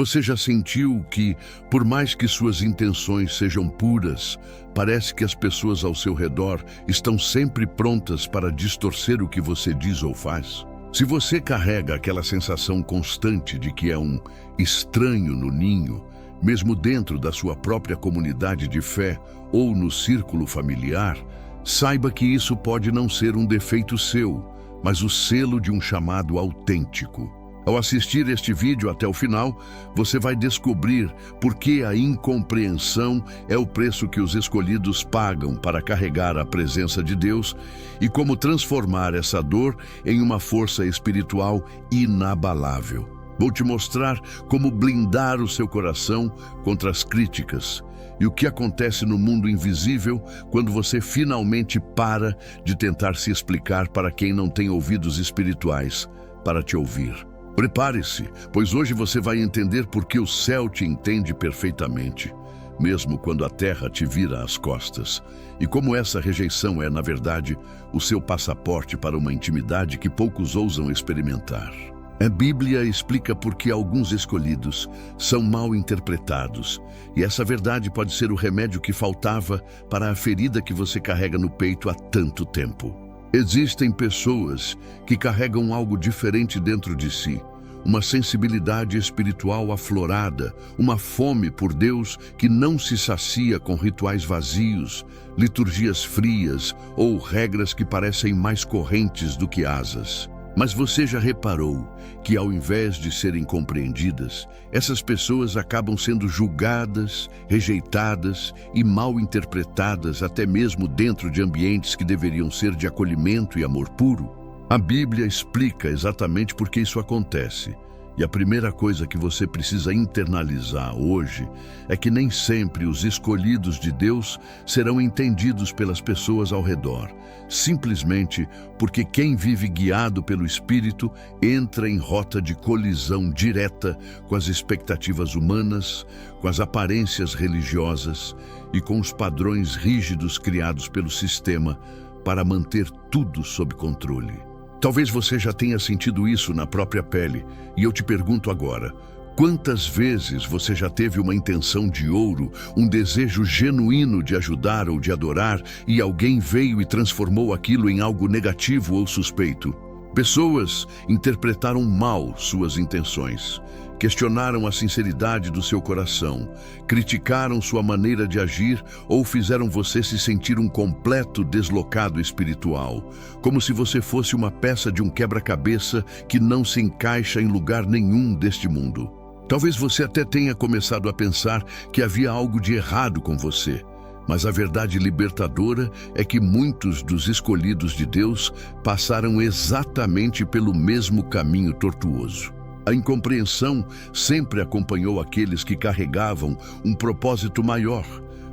Você já sentiu que, por mais que suas intenções sejam puras, parece que as pessoas ao seu redor estão sempre prontas para distorcer o que você diz ou faz? Se você carrega aquela sensação constante de que é um estranho no ninho, mesmo dentro da sua própria comunidade de fé ou no círculo familiar, saiba que isso pode não ser um defeito seu, mas o selo de um chamado autêntico. Ao assistir este vídeo até o final, você vai descobrir por que a incompreensão é o preço que os escolhidos pagam para carregar a presença de Deus e como transformar essa dor em uma força espiritual inabalável. Vou te mostrar como blindar o seu coração contra as críticas e o que acontece no mundo invisível quando você finalmente para de tentar se explicar para quem não tem ouvidos espirituais para te ouvir. Prepare-se, pois hoje você vai entender por que o céu te entende perfeitamente, mesmo quando a terra te vira as costas, e como essa rejeição é, na verdade, o seu passaporte para uma intimidade que poucos ousam experimentar. A Bíblia explica por que alguns escolhidos são mal interpretados, e essa verdade pode ser o remédio que faltava para a ferida que você carrega no peito há tanto tempo. Existem pessoas que carregam algo diferente dentro de si, uma sensibilidade espiritual aflorada, uma fome por Deus que não se sacia com rituais vazios, liturgias frias ou regras que parecem mais correntes do que asas. Mas você já reparou que, ao invés de serem compreendidas, essas pessoas acabam sendo julgadas, rejeitadas e mal interpretadas até mesmo dentro de ambientes que deveriam ser de acolhimento e amor puro? A Bíblia explica exatamente por que isso acontece. E a primeira coisa que você precisa internalizar hoje é que nem sempre os escolhidos de Deus serão entendidos pelas pessoas ao redor, simplesmente porque quem vive guiado pelo Espírito entra em rota de colisão direta com as expectativas humanas, com as aparências religiosas e com os padrões rígidos criados pelo sistema para manter tudo sob controle. Talvez você já tenha sentido isso na própria pele, e eu te pergunto agora, quantas vezes você já teve uma intenção de ouro, um desejo genuíno de ajudar ou de adorar, e alguém veio e transformou aquilo em algo negativo ou suspeito? Pessoas interpretaram mal suas intenções, questionaram a sinceridade do seu coração, criticaram sua maneira de agir ou fizeram você se sentir um completo deslocado espiritual, como se você fosse uma peça de um quebra-cabeça que não se encaixa em lugar nenhum deste mundo. Talvez você até tenha começado a pensar que havia algo de errado com você, mas a verdade libertadora é que muitos dos escolhidos de Deus passaram exatamente pelo mesmo caminho tortuoso. A incompreensão sempre acompanhou aqueles que carregavam um propósito maior,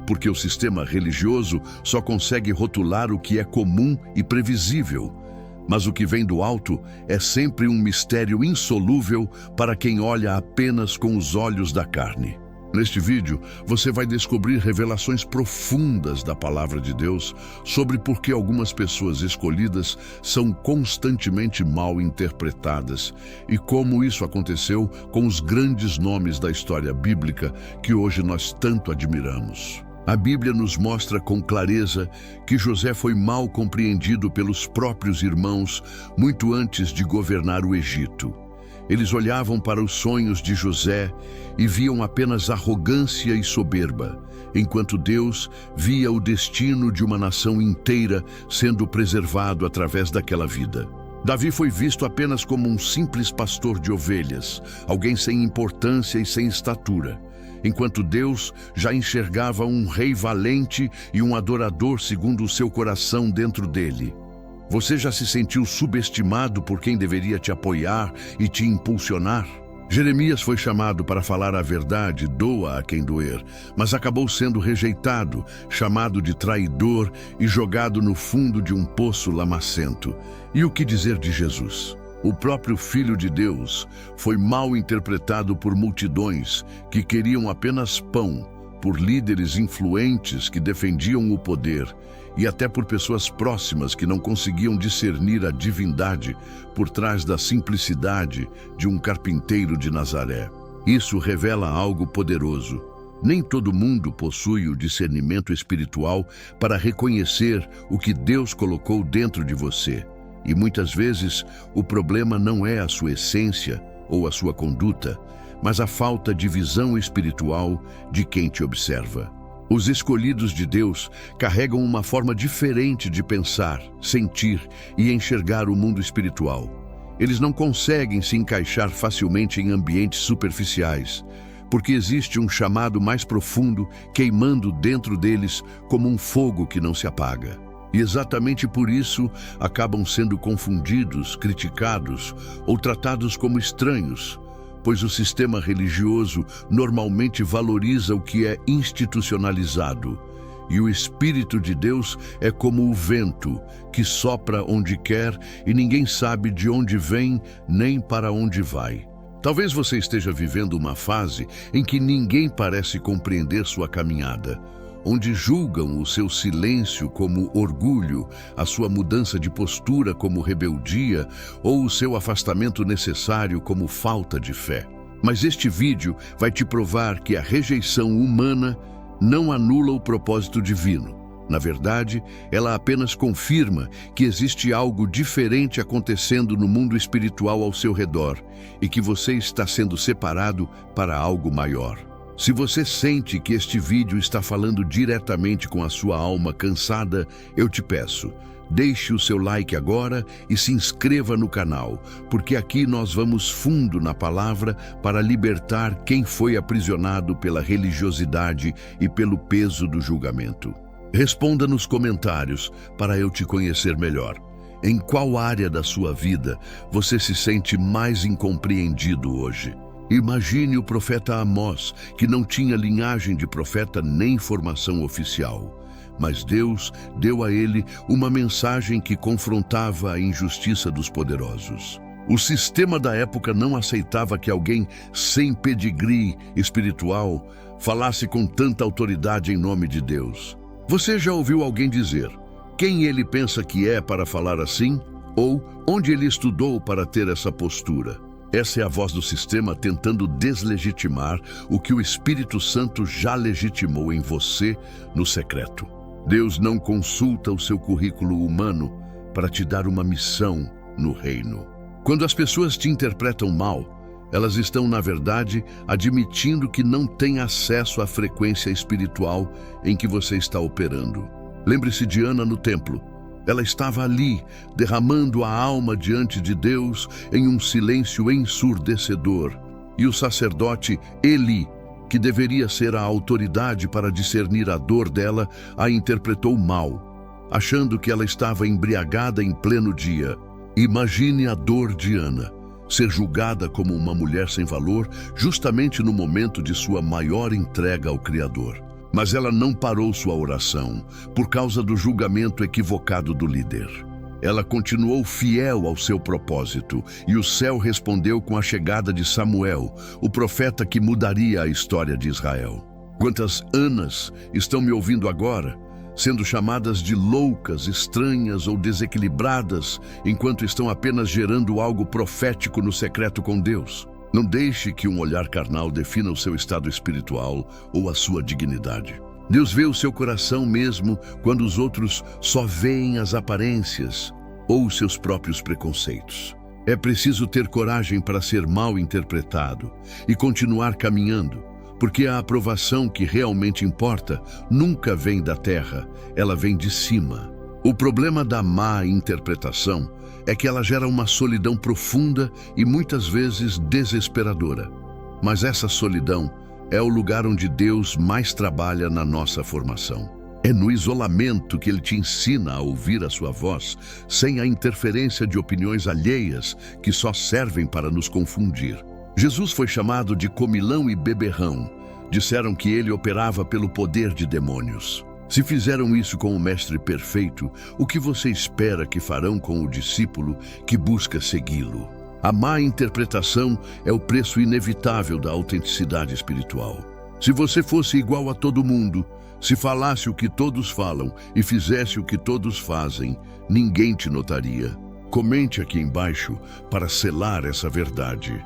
porque o sistema religioso só consegue rotular o que é comum e previsível, mas o que vem do alto é sempre um mistério insolúvel para quem olha apenas com os olhos da carne. Neste vídeo, você vai descobrir revelações profundas da Palavra de Deus sobre por que algumas pessoas escolhidas são constantemente mal interpretadas e como isso aconteceu com os grandes nomes da história bíblica que hoje nós tanto admiramos. A Bíblia nos mostra com clareza que José foi mal compreendido pelos próprios irmãos muito antes de governar o Egito. Eles olhavam para os sonhos de José e viam apenas arrogância e soberba, enquanto Deus via o destino de uma nação inteira sendo preservado através daquela vida. Davi foi visto apenas como um simples pastor de ovelhas, alguém sem importância e sem estatura, enquanto Deus já enxergava um rei valente e um adorador segundo o seu coração dentro dele. Você já se sentiu subestimado por quem deveria te apoiar e te impulsionar? Jeremias foi chamado para falar a verdade, doa a quem doer, mas acabou sendo rejeitado, chamado de traidor e jogado no fundo de um poço lamacento. E o que dizer de Jesus? O próprio Filho de Deus foi mal interpretado por multidões que queriam apenas pão, por líderes influentes que defendiam o poder e até por pessoas próximas que não conseguiam discernir a divindade por trás da simplicidade de um carpinteiro de Nazaré. Isso revela algo poderoso. Nem todo mundo possui o discernimento espiritual para reconhecer o que Deus colocou dentro de você. E muitas vezes o problema não é a sua essência ou a sua conduta, mas a falta de visão espiritual de quem te observa. Os escolhidos de Deus carregam uma forma diferente de pensar, sentir e enxergar o mundo espiritual. Eles não conseguem se encaixar facilmente em ambientes superficiais, porque existe um chamado mais profundo queimando dentro deles como um fogo que não se apaga. E exatamente por isso acabam sendo confundidos, criticados ou tratados como estranhos, pois o sistema religioso normalmente valoriza o que é institucionalizado. E o Espírito de Deus é como o vento, que sopra onde quer e ninguém sabe de onde vem nem para onde vai. Talvez você esteja vivendo uma fase em que ninguém parece compreender sua caminhada, onde julgam o seu silêncio como orgulho, a sua mudança de postura como rebeldia ou o seu afastamento necessário como falta de fé. Mas este vídeo vai te provar que a rejeição humana não anula o propósito divino. Na verdade, ela apenas confirma que existe algo diferente acontecendo no mundo espiritual ao seu redor e que você está sendo separado para algo maior. Se você sente que este vídeo está falando diretamente com a sua alma cansada, eu te peço, deixe o seu like agora e se inscreva no canal, porque aqui nós vamos fundo na palavra para libertar quem foi aprisionado pela religiosidade e pelo peso do julgamento. Responda nos comentários para eu te conhecer melhor. Em qual área da sua vida você se sente mais incompreendido hoje? Imagine o profeta Amós, que não tinha linhagem de profeta nem formação oficial. Mas Deus deu a ele uma mensagem que confrontava a injustiça dos poderosos. O sistema da época não aceitava que alguém sem pedigree espiritual falasse com tanta autoridade em nome de Deus. Você já ouviu alguém dizer quem ele pensa que é para falar assim? Ou onde ele estudou para ter essa postura? Essa é a voz do sistema tentando deslegitimar o que o Espírito Santo já legitimou em você no secreto. Deus não consulta o seu currículo humano para te dar uma missão no reino. Quando as pessoas te interpretam mal, elas estão, na verdade, admitindo que não têm acesso à frequência espiritual em que você está operando. Lembre-se de Ana no templo. Ela estava ali, derramando a alma diante de Deus em um silêncio ensurdecedor. E o sacerdote Eli, que deveria ser a autoridade para discernir a dor dela, a interpretou mal, achando que ela estava embriagada em pleno dia. Imagine a dor de Ana, ser julgada como uma mulher sem valor justamente no momento de sua maior entrega ao Criador. Mas ela não parou sua oração por causa do julgamento equivocado do líder. Ela continuou fiel ao seu propósito e o céu respondeu com a chegada de Samuel, o profeta que mudaria a história de Israel. Quantas Anas estão me ouvindo agora, sendo chamadas de loucas, estranhas ou desequilibradas, enquanto estão apenas gerando algo profético no secreto com Deus? Não deixe que um olhar carnal defina o seu estado espiritual ou a sua dignidade. Deus vê o seu coração mesmo quando os outros só veem as aparências ou os seus próprios preconceitos. É preciso ter coragem para ser mal interpretado e continuar caminhando, porque a aprovação que realmente importa nunca vem da terra, ela vem de cima. O problema da má interpretação é que ela gera uma solidão profunda e muitas vezes desesperadora. Mas essa solidão é o lugar onde Deus mais trabalha na nossa formação. É no isolamento que Ele te ensina a ouvir a sua voz, sem a interferência de opiniões alheias que só servem para nos confundir. Jesus foi chamado de comilão e beberrão. Disseram que ele operava pelo poder de demônios. Se fizeram isso com o Mestre perfeito, o que você espera que farão com o discípulo que busca segui-lo? A má interpretação é o preço inevitável da autenticidade espiritual. Se você fosse igual a todo mundo, se falasse o que todos falam e fizesse o que todos fazem, ninguém te notaria. Comente aqui embaixo para selar essa verdade.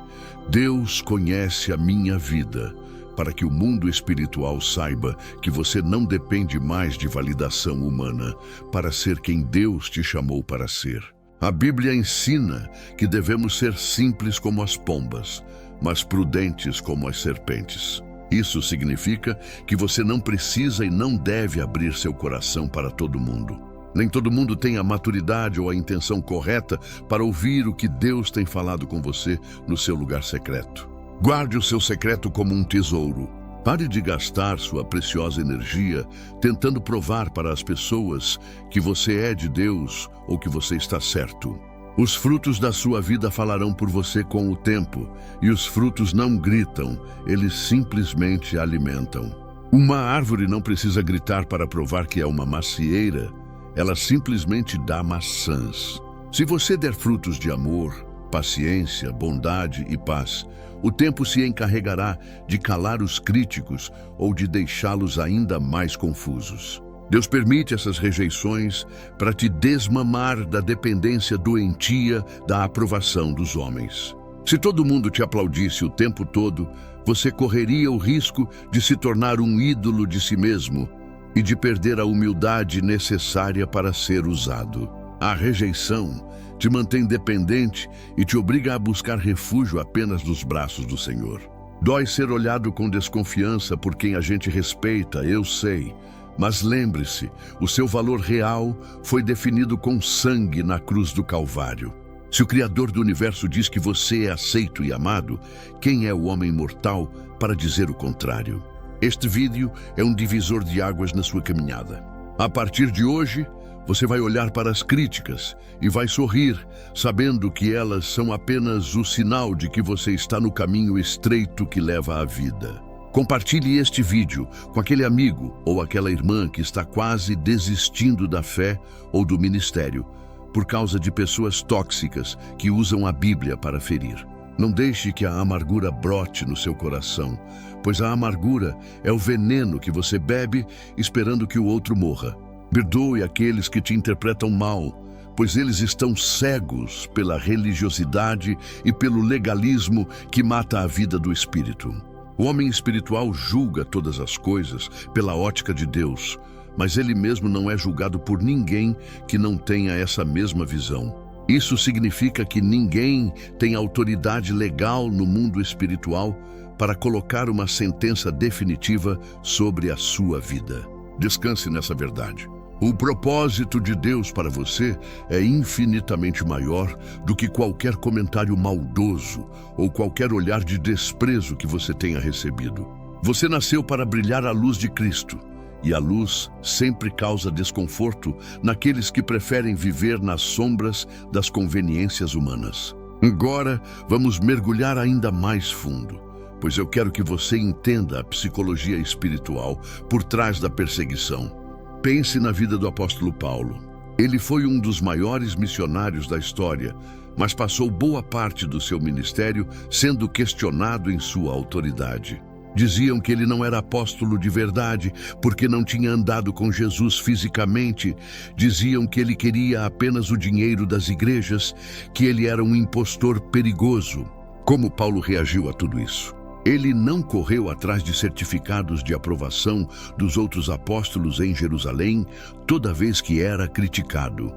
Deus conhece a minha vida, para que o mundo espiritual saiba que você não depende mais de validação humana para ser quem Deus te chamou para ser. A Bíblia ensina que devemos ser simples como as pombas, mas prudentes como as serpentes. Isso significa que você não precisa e não deve abrir seu coração para todo mundo. Nem todo mundo tem a maturidade ou a intenção correta para ouvir o que Deus tem falado com você no seu lugar secreto. Guarde o seu secreto como um tesouro. Pare de gastar sua preciosa energia tentando provar para as pessoas que você é de Deus ou que você está certo. Os frutos da sua vida falarão por você com o tempo, e os frutos não gritam, eles simplesmente alimentam. Uma árvore não precisa gritar para provar que é uma macieira, ela simplesmente dá maçãs. Se você der frutos de amor, paciência, bondade e paz, o tempo se encarregará de calar os críticos ou de deixá-los ainda mais confusos. Deus permite essas rejeições para te desmamar da dependência doentia da aprovação dos homens. Se todo mundo te aplaudisse o tempo todo, você correria o risco de se tornar um ídolo de si mesmo e de perder a humildade necessária para ser usado. A rejeição te mantém dependente e te obriga a buscar refúgio apenas nos braços do Senhor. Dói ser olhado com desconfiança por quem a gente respeita, eu sei. Mas lembre-se, o seu valor real foi definido com sangue na cruz do Calvário. Se o Criador do Universo diz que você é aceito e amado, quem é o homem mortal para dizer o contrário? Este vídeo é um divisor de águas na sua caminhada. A partir de hoje, você vai olhar para as críticas e vai sorrir, sabendo que elas são apenas o sinal de que você está no caminho estreito que leva à vida. Compartilhe este vídeo com aquele amigo ou aquela irmã que está quase desistindo da fé ou do ministério por causa de pessoas tóxicas que usam a Bíblia para ferir. Não deixe que a amargura brote no seu coração, pois a amargura é o veneno que você bebe esperando que o outro morra. Perdoe aqueles que te interpretam mal, pois eles estão cegos pela religiosidade e pelo legalismo que mata a vida do espírito. O homem espiritual julga todas as coisas pela ótica de Deus, mas ele mesmo não é julgado por ninguém que não tenha essa mesma visão. Isso significa que ninguém tem autoridade legal no mundo espiritual para colocar uma sentença definitiva sobre a sua vida. Descanse nessa verdade. O propósito de Deus para você é infinitamente maior do que qualquer comentário maldoso ou qualquer olhar de desprezo que você tenha recebido. Você nasceu para brilhar a luz de Cristo, e a luz sempre causa desconforto naqueles que preferem viver nas sombras das conveniências humanas. Agora, vamos mergulhar ainda mais fundo, pois eu quero que você entenda a psicologia espiritual por trás da perseguição. Pense na vida do apóstolo Paulo. Ele foi um dos maiores missionários da história, mas passou boa parte do seu ministério sendo questionado em sua autoridade. Diziam que ele não era apóstolo de verdade porque não tinha andado com Jesus fisicamente. Diziam que ele queria apenas o dinheiro das igrejas, que ele era um impostor perigoso. Como Paulo reagiu a tudo isso? Ele não correu atrás de certificados de aprovação dos outros apóstolos em Jerusalém toda vez que era criticado.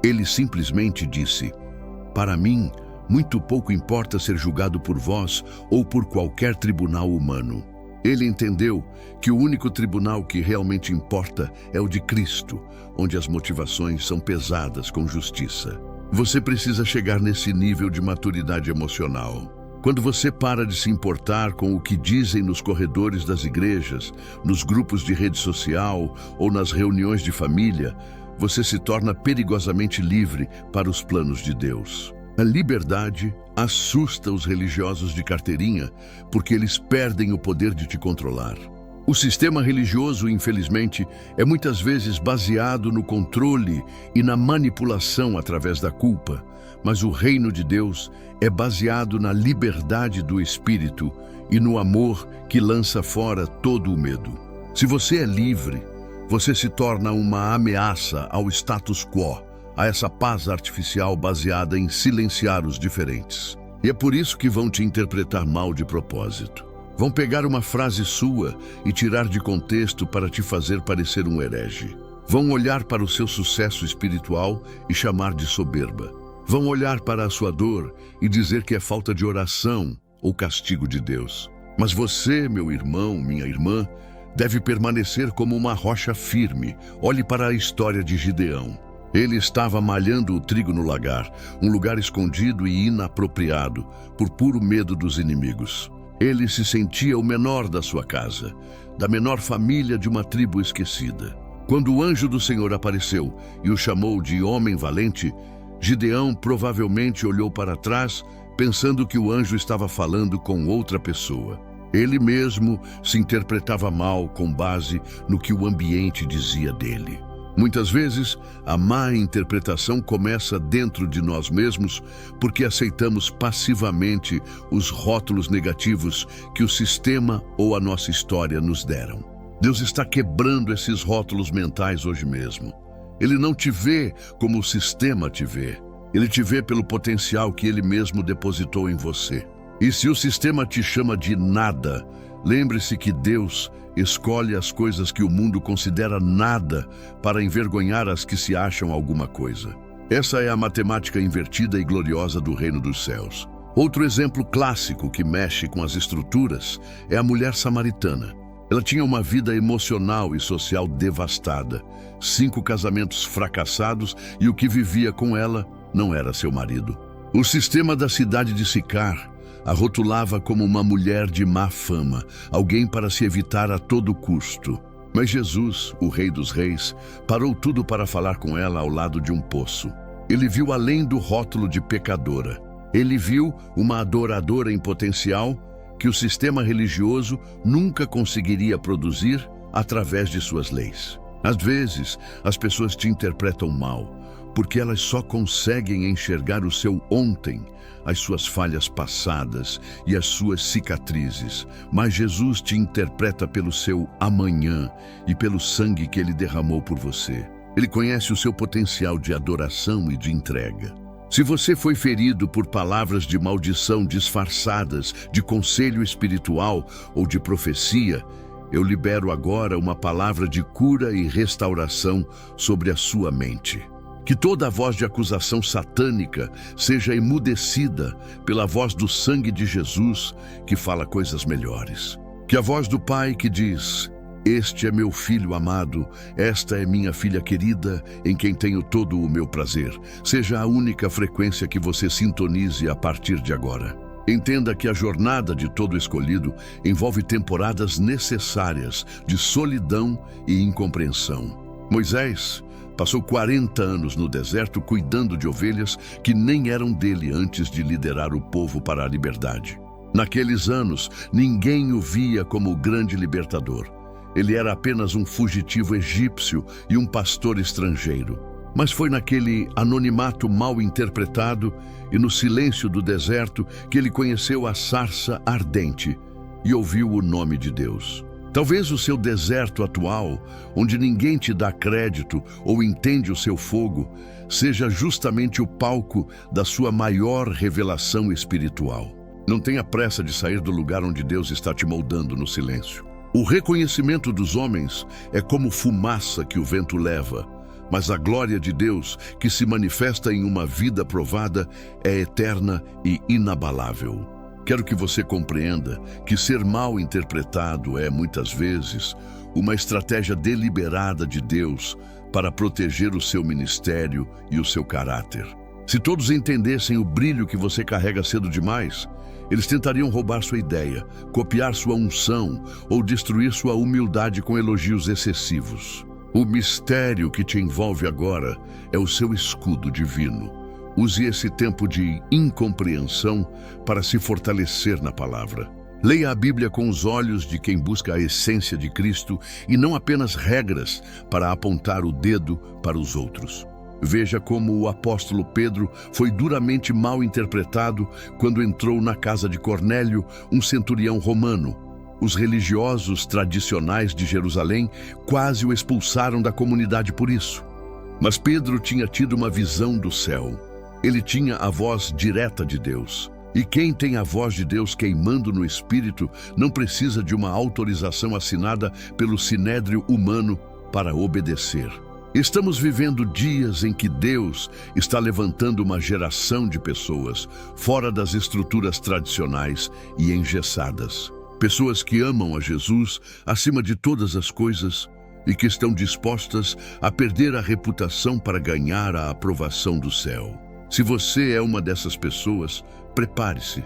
Ele simplesmente disse: "Para mim, muito pouco importa ser julgado por vós ou por qualquer tribunal humano." Ele entendeu que o único tribunal que realmente importa é o de Cristo, onde as motivações são pesadas com justiça. Você precisa chegar nesse nível de maturidade emocional. Quando você para de se importar com o que dizem nos corredores das igrejas, nos grupos de rede social ou nas reuniões de família, você se torna perigosamente livre para os planos de Deus. A liberdade assusta os religiosos de carteirinha porque eles perdem o poder de te controlar. O sistema religioso, infelizmente, é muitas vezes baseado no controle e na manipulação através da culpa, mas o reino de Deus é baseado na liberdade do Espírito e no amor que lança fora todo o medo. Se você é livre, você se torna uma ameaça ao status quo, a essa paz artificial baseada em silenciar os diferentes. E é por isso que vão te interpretar mal de propósito. Vão pegar uma frase sua e tirar de contexto para te fazer parecer um herege. Vão olhar para o seu sucesso espiritual e chamar de soberba. Vão olhar para a sua dor e dizer que é falta de oração ou castigo de Deus. Mas você, meu irmão, minha irmã, deve permanecer como uma rocha firme. Olhe para a história de Gideão. Ele estava malhando o trigo no lagar, um lugar escondido e inapropriado, por puro medo dos inimigos. Ele se sentia o menor da sua casa, da menor família de uma tribo esquecida. Quando o anjo do Senhor apareceu e o chamou de homem valente, Gideão provavelmente olhou para trás, pensando que o anjo estava falando com outra pessoa. Ele mesmo se interpretava mal com base no que o ambiente dizia dele. Muitas vezes, a má interpretação começa dentro de nós mesmos porque aceitamos passivamente os rótulos negativos que o sistema ou a nossa história nos deram. Deus está quebrando esses rótulos mentais hoje mesmo. Ele não te vê como o sistema te vê. Ele te vê pelo potencial que Ele mesmo depositou em você. E se o sistema te chama de nada, lembre-se que Deus escolhe as coisas que o mundo considera nada para envergonhar as que se acham alguma coisa. Essa é a matemática invertida e gloriosa do reino dos céus. Outro exemplo clássico que mexe com as estruturas é a mulher samaritana. Ela tinha uma vida emocional e social devastada, 5 casamentos fracassados e o que vivia com ela não era seu marido. O sistema da cidade de Sicar a rotulava como uma mulher de má fama, alguém para se evitar a todo custo. Mas Jesus, o Rei dos Reis, parou tudo para falar com ela ao lado de um poço. Ele viu além do rótulo de pecadora. Ele viu uma adoradora em potencial que o sistema religioso nunca conseguiria produzir através de suas leis. Às vezes, as pessoas te interpretam mal, porque elas só conseguem enxergar o seu ontem, as suas falhas passadas e as suas cicatrizes. Mas Jesus te interpreta pelo seu amanhã e pelo sangue que Ele derramou por você. Ele conhece o seu potencial de adoração e de entrega. Se você foi ferido por palavras de maldição disfarçadas de conselho espiritual ou de profecia, eu libero agora uma palavra de cura e restauração sobre a sua mente. Que toda a voz de acusação satânica seja emudecida pela voz do sangue de Jesus, que fala coisas melhores. Que a voz do Pai que diz: "Este é meu filho amado, esta é minha filha querida, em quem tenho todo o meu prazer", seja a única frequência que você sintonize a partir de agora. Entenda que a jornada de todo escolhido envolve temporadas necessárias de solidão e incompreensão. Moisés passou 40 anos no deserto cuidando de ovelhas que nem eram dele antes de liderar o povo para a liberdade. Naqueles anos, ninguém o via como o grande libertador. Ele era apenas um fugitivo egípcio e um pastor estrangeiro. Mas foi naquele anonimato mal interpretado e no silêncio do deserto que ele conheceu a sarça ardente e ouviu o nome de Deus. Talvez o seu deserto atual, onde ninguém te dá crédito ou entende o seu fogo, seja justamente o palco da sua maior revelação espiritual. Não tenha pressa de sair do lugar onde Deus está te moldando no silêncio. O reconhecimento dos homens é como fumaça que o vento leva, mas a glória de Deus, que se manifesta em uma vida provada, é eterna e inabalável. Quero que você compreenda que ser mal interpretado é, muitas vezes, uma estratégia deliberada de Deus para proteger o seu ministério e o seu caráter. Se todos entendessem o brilho que você carrega cedo demais, eles tentariam roubar sua ideia, copiar sua unção ou destruir sua humildade com elogios excessivos. O mistério que te envolve agora é o seu escudo divino. Use esse tempo de incompreensão para se fortalecer na palavra. Leia a Bíblia com os olhos de quem busca a essência de Cristo e não apenas regras para apontar o dedo para os outros. Veja como o apóstolo Pedro foi duramente mal interpretado quando entrou na casa de Cornélio, um centurião romano. Os religiosos tradicionais de Jerusalém quase o expulsaram da comunidade por isso. Mas Pedro tinha tido uma visão do céu. Ele tinha a voz direta de Deus. E quem tem a voz de Deus queimando no espírito não precisa de uma autorização assinada pelo sinédrio humano para obedecer. Estamos vivendo dias em que Deus está levantando uma geração de pessoas fora das estruturas tradicionais e engessadas. Pessoas que amam a Jesus acima de todas as coisas e que estão dispostas a perder a reputação para ganhar a aprovação do céu. Se você é uma dessas pessoas, prepare-se.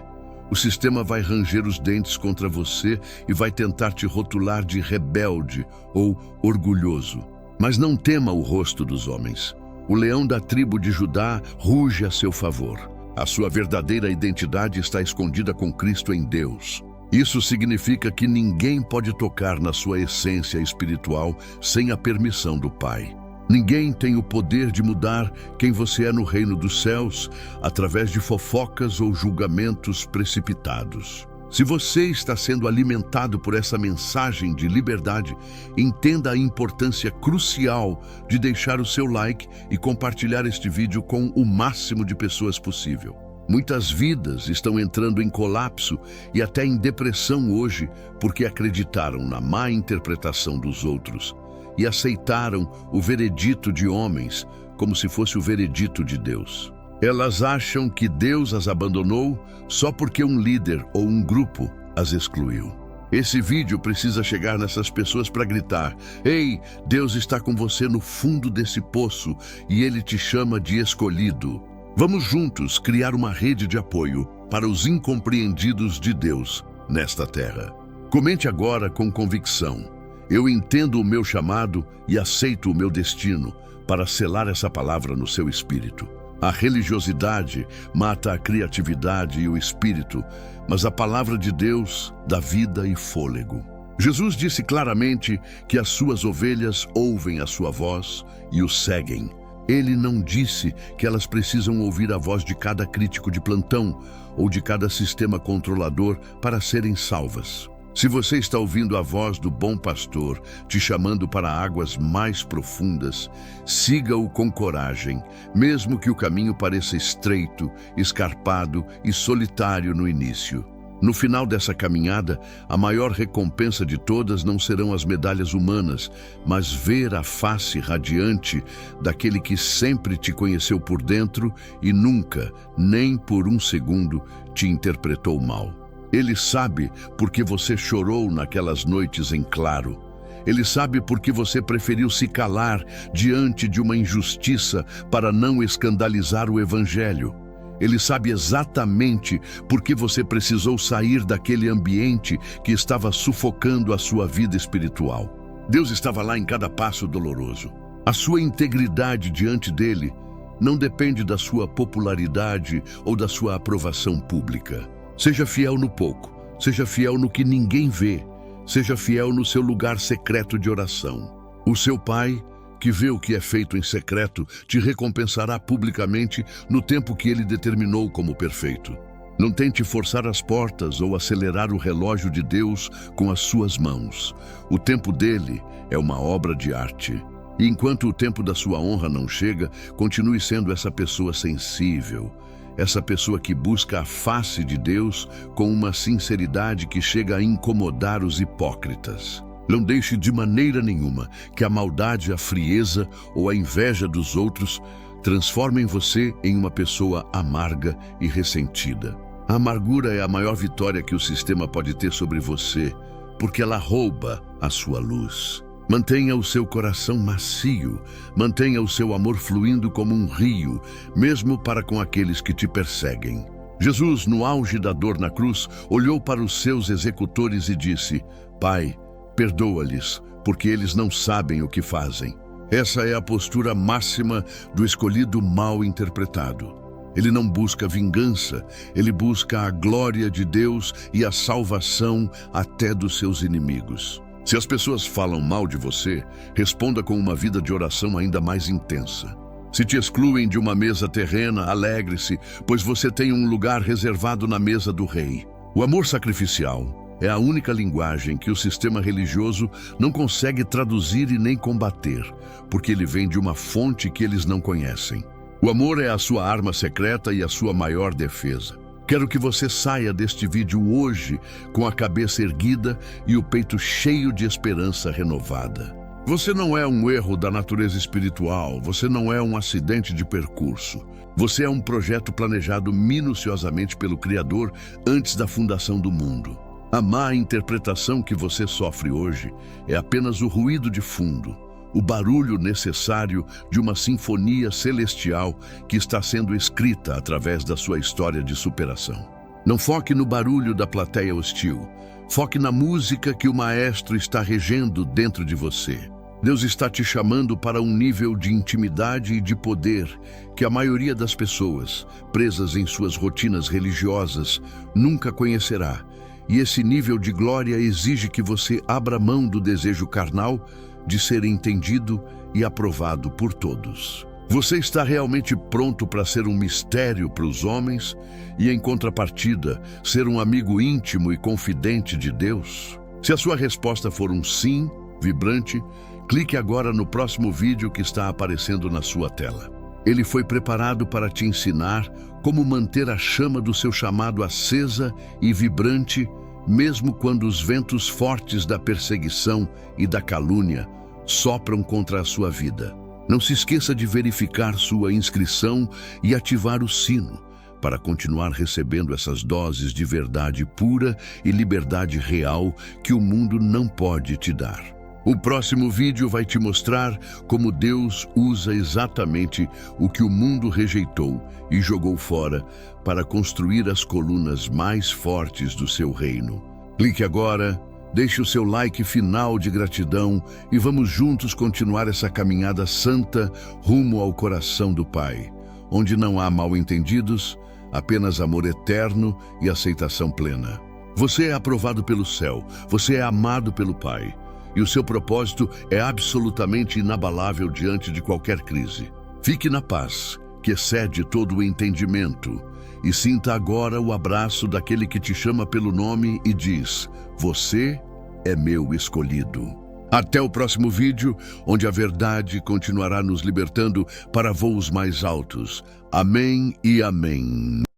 O sistema vai ranger os dentes contra você e vai tentar te rotular de rebelde ou orgulhoso. Mas não tema o rosto dos homens. O leão da tribo de Judá ruge a seu favor. A sua verdadeira identidade está escondida com Cristo em Deus. Isso significa que ninguém pode tocar na sua essência espiritual sem a permissão do Pai. Ninguém tem o poder de mudar quem você é no reino dos céus através de fofocas ou julgamentos precipitados. Se você está sendo alimentado por essa mensagem de liberdade, entenda a importância crucial de deixar o seu like e compartilhar este vídeo com o máximo de pessoas possível. Muitas vidas estão entrando em colapso e até em depressão hoje porque acreditaram na má interpretação dos outros e aceitaram o veredito de homens como se fosse o veredito de Deus. Elas acham que Deus as abandonou só porque um líder ou um grupo as excluiu. Esse vídeo precisa chegar nessas pessoas para gritar: "Ei, Deus está com você no fundo desse poço e Ele te chama de escolhido." Vamos juntos criar uma rede de apoio para os incompreendidos de Deus nesta terra. Comente agora com convicção: "Eu entendo o meu chamado e aceito o meu destino", para selar essa palavra no seu espírito. A religiosidade mata a criatividade e o espírito, mas a palavra de Deus dá vida e fôlego. Jesus disse claramente que as suas ovelhas ouvem a sua voz e o seguem. Ele não disse que elas precisam ouvir a voz de cada crítico de plantão ou de cada sistema controlador para serem salvas. Se você está ouvindo a voz do bom pastor te chamando para águas mais profundas, siga-o com coragem, mesmo que o caminho pareça estreito, escarpado e solitário no início. No final dessa caminhada, a maior recompensa de todas não serão as medalhas humanas, mas ver a face radiante daquele que sempre te conheceu por dentro e nunca, nem por um segundo, te interpretou mal. Ele sabe por que você chorou naquelas noites em claro. Ele sabe por que você preferiu se calar diante de uma injustiça para não escandalizar o Evangelho. Ele sabe exatamente por que você precisou sair daquele ambiente que estava sufocando a sua vida espiritual. Deus estava lá em cada passo doloroso. A sua integridade diante dele não depende da sua popularidade ou da sua aprovação pública. Seja fiel no pouco, seja fiel no que ninguém vê, seja fiel no seu lugar secreto de oração. O seu Pai, que vê o que é feito em secreto, te recompensará publicamente no tempo que Ele determinou como perfeito. Não tente forçar as portas ou acelerar o relógio de Deus com as suas mãos. O tempo dele é uma obra de arte. E enquanto o tempo da sua honra não chega, continue sendo essa pessoa sensível, essa pessoa que busca a face de Deus com uma sinceridade que chega a incomodar os hipócritas. Não deixe de maneira nenhuma que a maldade, a frieza ou a inveja dos outros transformem você em uma pessoa amarga e ressentida. A amargura é a maior vitória que o sistema pode ter sobre você, porque ela rouba a sua luz. Mantenha o seu coração macio, mantenha o seu amor fluindo como um rio, mesmo para com aqueles que te perseguem. Jesus, no auge da dor na cruz, olhou para os seus executores e disse: "Pai, perdoa-lhes, porque eles não sabem o que fazem." Essa é a postura máxima do escolhido mal interpretado. Ele não busca vingança, ele busca a glória de Deus e a salvação até dos seus inimigos. Se as pessoas falam mal de você, responda com uma vida de oração ainda mais intensa. Se te excluem de uma mesa terrena, alegre-se, pois você tem um lugar reservado na mesa do Rei. O amor sacrificial É a única linguagem que o sistema religioso não consegue traduzir e nem combater, porque ele vem de uma fonte que eles não conhecem. O amor é a sua arma secreta e a sua maior defesa. Quero que você saia deste vídeo hoje com a cabeça erguida e o peito cheio de esperança renovada. Você não é um erro da natureza espiritual, você não é um acidente de percurso. Você é um projeto planejado minuciosamente pelo Criador antes da fundação do mundo. A má interpretação que você sofre hoje é apenas o ruído de fundo, o barulho necessário de uma sinfonia celestial que está sendo escrita através da sua história de superação. Não foque no barulho da plateia hostil. Foque na música que o Maestro está regendo dentro de você. Deus está te chamando para um nível de intimidade e de poder que a maioria das pessoas, presas em suas rotinas religiosas, nunca conhecerá. E esse nível de glória exige que você abra mão do desejo carnal de ser entendido e aprovado por todos. Você está realmente pronto para ser um mistério para os homens e, em contrapartida, ser um amigo íntimo e confidente de Deus? Se a sua resposta for um sim, vibrante, clique agora no próximo vídeo que está aparecendo na sua tela. Ele foi preparado para te ensinar como manter a chama do seu chamado acesa e vibrante, mesmo quando os ventos fortes da perseguição e da calúnia sopram contra a sua vida. Não se esqueça de verificar sua inscrição e ativar o sino para continuar recebendo essas doses de verdade pura e liberdade real que o mundo não pode te dar. O próximo vídeo vai te mostrar como Deus usa exatamente o que o mundo rejeitou e jogou fora para construir as colunas mais fortes do seu reino. Clique agora, deixe o seu like final de gratidão e vamos juntos continuar essa caminhada santa rumo ao coração do Pai, onde não há mal-entendidos, apenas amor eterno e aceitação plena. Você é aprovado pelo céu, você é amado pelo Pai. E o seu propósito é absolutamente inabalável diante de qualquer crise. Fique na paz, que excede todo o entendimento, e sinta agora o abraço daquele que te chama pelo nome e diz: você é meu escolhido. Até o próximo vídeo, onde a verdade continuará nos libertando para voos mais altos. Amém e amém.